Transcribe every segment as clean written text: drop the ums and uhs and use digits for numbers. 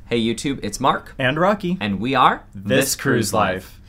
Hey YouTube, it's Mark. And Rocky. And we are This Cruise Life.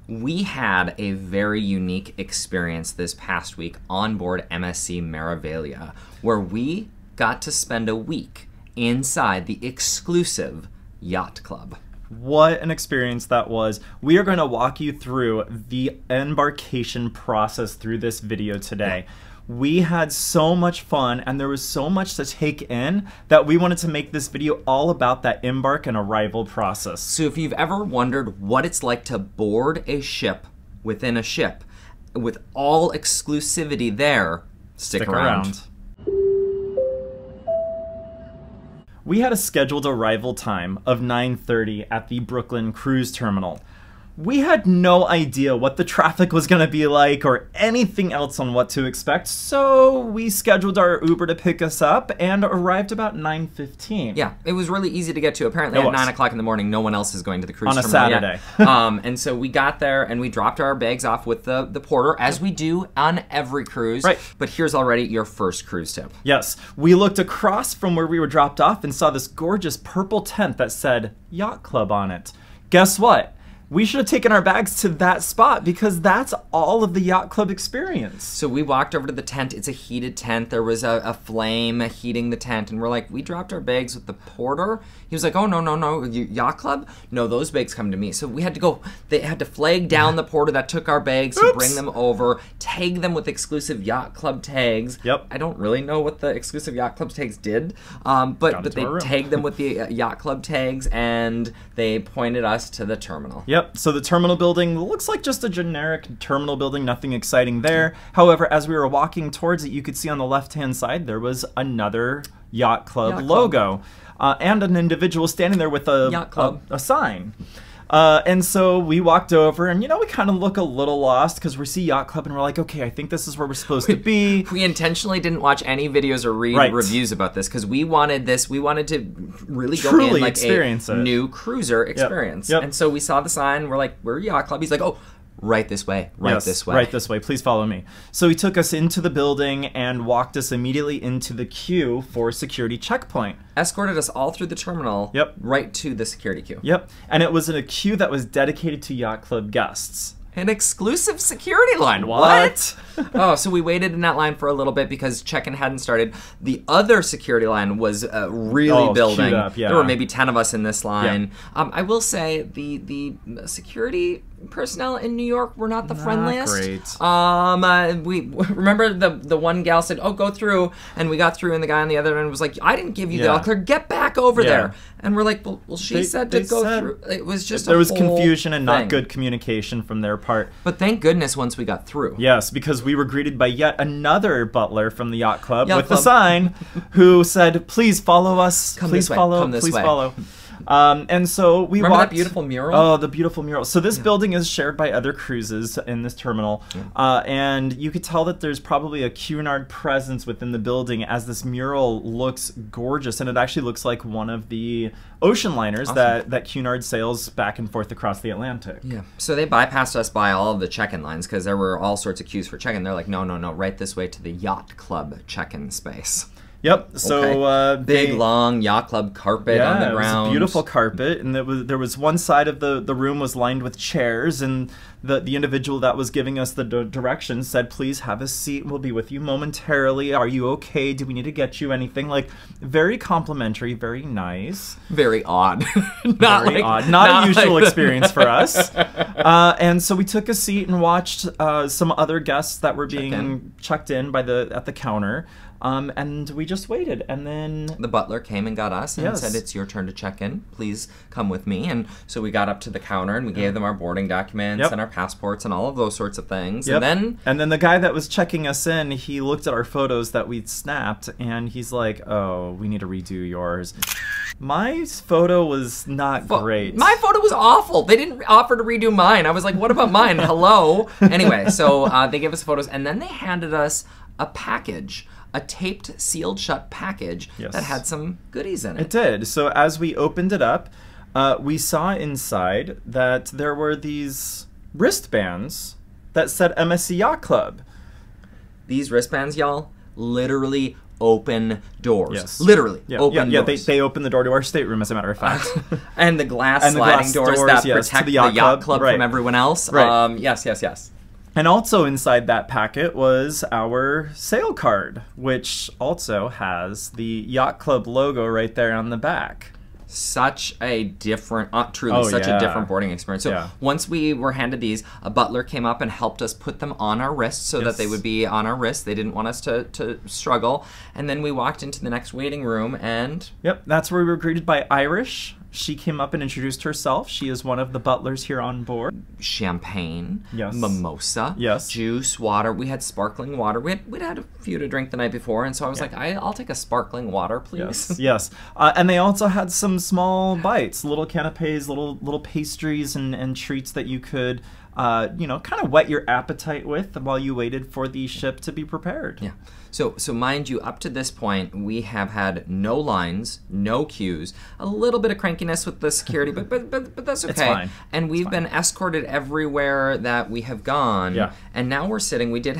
We had a very unique experience this past week on board MSC Meraviglia, where we got to spend a week inside the exclusive Yacht Club. What an experience that was. We are going to walk you through the embarkation process through this video today. We had so much fun and there was so much to take in that we wanted to make this video all about that embark and arrival process. So if you've ever wondered what it's like to board a ship within a ship with all exclusivity there, stick around. We had a scheduled arrival time of 9:30 at the Brooklyn Cruise Terminal. We had no idea what the traffic was going to be like or anything else on what to expect, so we scheduled our Uber to pick us up and arrived about 9:15. Yeah, it was really easy to get to. Apparently at 9 o'clock in the morning, no one else is going to the cruise terminal on a Saturday. And so we got there and we dropped our bags off with the porter, as we do on every cruise. Right. But here's already your first cruise tip. Yes, we looked across from where we were dropped off and saw this gorgeous purple tent that said Yacht Club on it. Guess what? We should have taken our bags to that spot because that's all of the Yacht Club experience. So we walked over to the tent. It's a heated tent. There was a flame heating the tent. And we're like, we dropped our bags with the porter. He was like, oh, no, Yacht Club? No, those bags come to me. So we had to go, they had to flag down the porter that took our bags to bring them over, tag them with exclusive Yacht Club tags. Yep. I don't really know what the exclusive Yacht Club tags did, but they tagged them with the Yacht Club tags and they pointed us to the terminal. Yep. So the terminal building looks like just a generic terminal building, nothing exciting there. However, as we were walking towards it, you could see on the left-hand side there was another Yacht Club logo and an individual standing there with a sign. And so we walked over and, you know, we kind of look a little lost because we see Yacht Club and we're like, okay, I think this is where we're supposed to be. We intentionally didn't watch any videos or read reviews about this because we wanted to really go in like experience a new cruiser experience. Yep. And so we saw the sign, we're like, we're Yacht Club. He's like, oh, right this way, this way. Right this way, please follow me. So he took us into the building and walked us immediately into the queue for security checkpoint. Escorted us all through the terminal, right to the security queue. Yep, and it was in a queue that was dedicated to Yacht Club guests. An exclusive security line. What? Oh, so we waited in that line for a little bit because check-in hadn't started. The other security line was really building. Queued up, yeah. There were maybe 10 of us in this line. Yeah. I will say the security personnel in New York were not the friendliest. Great. We remember the one gal said, "Oh, go through," and we got through, and the guy on the other end was like, "I didn't give you the all clear. Get back over there." And we're like, "Well, she said to go through." It was just there was confusion and not good communication from their part. But thank goodness once we got through. Yes, because we were greeted by yet another butler from the Yacht Club with the sign, who said, "Please follow us. Please follow. Please follow." And so we Remember walked. that beautiful mural? Oh, the beautiful mural. So this building is shared by other cruises in this terminal, and you could tell that there's probably a Cunard presence within the building as this mural looks gorgeous, and it actually looks like one of the ocean liners that Cunard sails back and forth across the Atlantic. Yeah. So they bypassed us by all of the check-in lines because there were all sorts of queues for check-in. They're like, no, right this way to the Yacht Club check-in space. Yep. So big long Yacht Club carpet on the ground. It was a beautiful carpet, and there was one side of the room was lined with chairs, and the individual that was giving us the directions said, "Please have a seat. We'll be with you momentarily. Are you okay? Do we need to get you anything?" Like, very complimentary, very nice. Very odd. Not a usual experience for us. And so we took a seat and watched some other guests that were being checked in at the counter. And we just waited, and then the butler came and got us and said, "It's your turn to check in. Please come with me." And so we got up to the counter and we gave them our boarding documents and our passports and all of those sorts of things. And then the guy that was checking us in, he looked at our photos that we'd snapped, and he's like, "Oh, we need to redo yours." My photo was not great. My photo was awful. They didn't offer to redo mine. I was like, "What about mine? Hello." Anyway, so they gave us photos, and then they handed us a package. A taped, sealed shut package that had some goodies in it. It did. So as we opened it up, we saw inside that there were these wristbands that said MSC Yacht Club. These wristbands, y'all, literally open doors. Yes. Literally, Yeah, open doors. They opened the door to our stateroom, as a matter of fact. And the glass And the sliding glass doors, doors, that yes, protect to the Yacht Club right. from everyone else. Right. Yes. And also inside that packet was our sale card, which also has the Yacht Club logo right there on the back. Such a different, truly such a different boarding experience. So once we were handed these, a butler came up and helped us put them on our wrists so that they would be on our wrists. They didn't want us to struggle. And then we walked into the next waiting room and... Yep, that's where we were greeted by Irish. She came up and introduced herself. She is one of the butlers here on board. Champagne, yes. Mimosa, yes. juice, water. We had sparkling water. We'd had a few to drink the night before, and so I was like, I'll take a sparkling water, please. Yes. And they also had some small bites, little canapes, little pastries and treats that you could, kind of whet your appetite with while you waited for the ship to be prepared. Yeah. So mind you, up to this point, we have had no lines, no queues, a little bit of crankiness with the security, but that's okay. It's fine. And we've been escorted everywhere that we have gone. Yeah. And now we're sitting. We did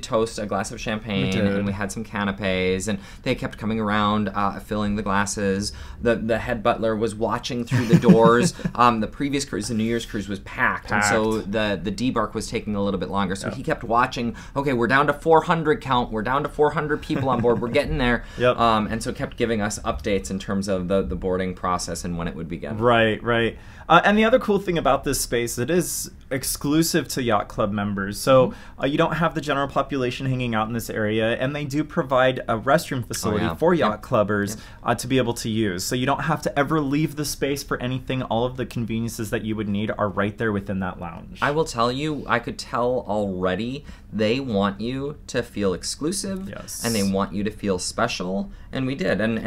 toast a glass of champagne, and we had some canapes, and they kept coming around, filling the glasses. The head butler was watching through the doors. The previous cruise, the New Year's cruise, was packed. And so the debark was taking a little bit longer. So he kept watching. Okay, we're down to 400 count. We're down to 400 people on board. We're getting there. And so kept giving us updates in terms of the boarding process and when it would begin. Right. And the other cool thing about this space, it is exclusive to Yacht Club members. So you don't have the general population hanging out in this area, and they do provide a restroom facility for Yacht Clubbers to be able to use. So you don't have to ever leave the space for anything. All of the conveniences that you would need are right there within that lounge. I will tell you, I could tell already, they want you to feel exclusive, and they want you to feel special, and we did. And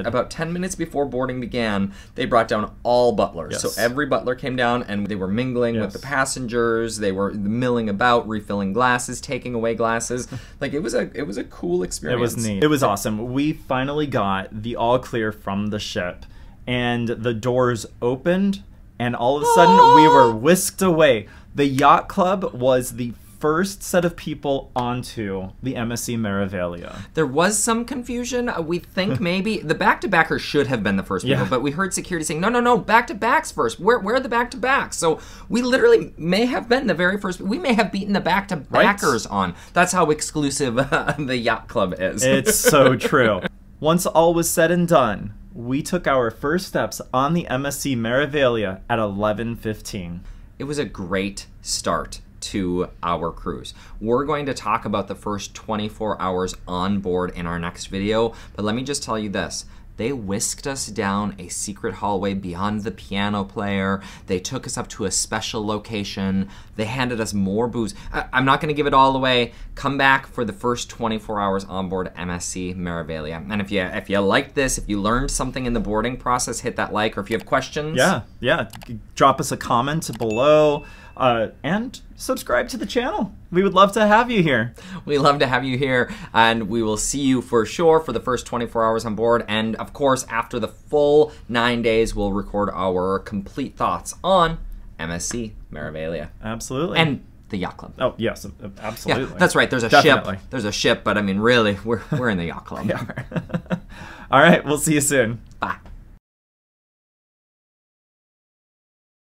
about 10 minutes before boarding began, they brought down all butlers. So every butler came down, and they were mingling with the passengers. They were milling about, refilling glasses, taking away glasses. Like, it was a cool experience. It was neat. It was awesome. We finally got the all clear from the ship, and the doors opened, and all of a sudden we were whisked away. The Yacht Club was the first set of people onto the MSC Meraviglia. There was some confusion. We think maybe the back-to-backers should have been the first people, but we heard security saying, no, back-to-backs first. Where are the back-to-backs? So we literally may have been the very first. We may have beaten the back-to-backers on. That's how exclusive the Yacht Club is. It's so true. Once all was said and done, we took our first steps on the MSC Meraviglia at 11:15. It was a great start to our cruise. We're going to talk about the first 24 hours on board in our next video, but let me just tell you this. They whisked us down a secret hallway beyond the piano player. They took us up to a special location. They handed us more booze. I'm not going to give it all away. Come back for the first 24 hours on board MSC Meraviglia. And if you liked this, if you learned something in the boarding process, hit that like, or if you have questions. Yeah. Drop us a comment below. And subscribe to the channel. We would love to have you here. We love to have you here, and we will see you for sure for the first 24 hours on board. And of course, after the full 9 days, we'll record our complete thoughts on MSC Meraviglia. Absolutely. And the Yacht Club. Oh, yes, absolutely. Yeah, that's right. There's a ship. There's a ship, but I mean, really, we're in the Yacht Club. All right, we'll see you soon. Bye.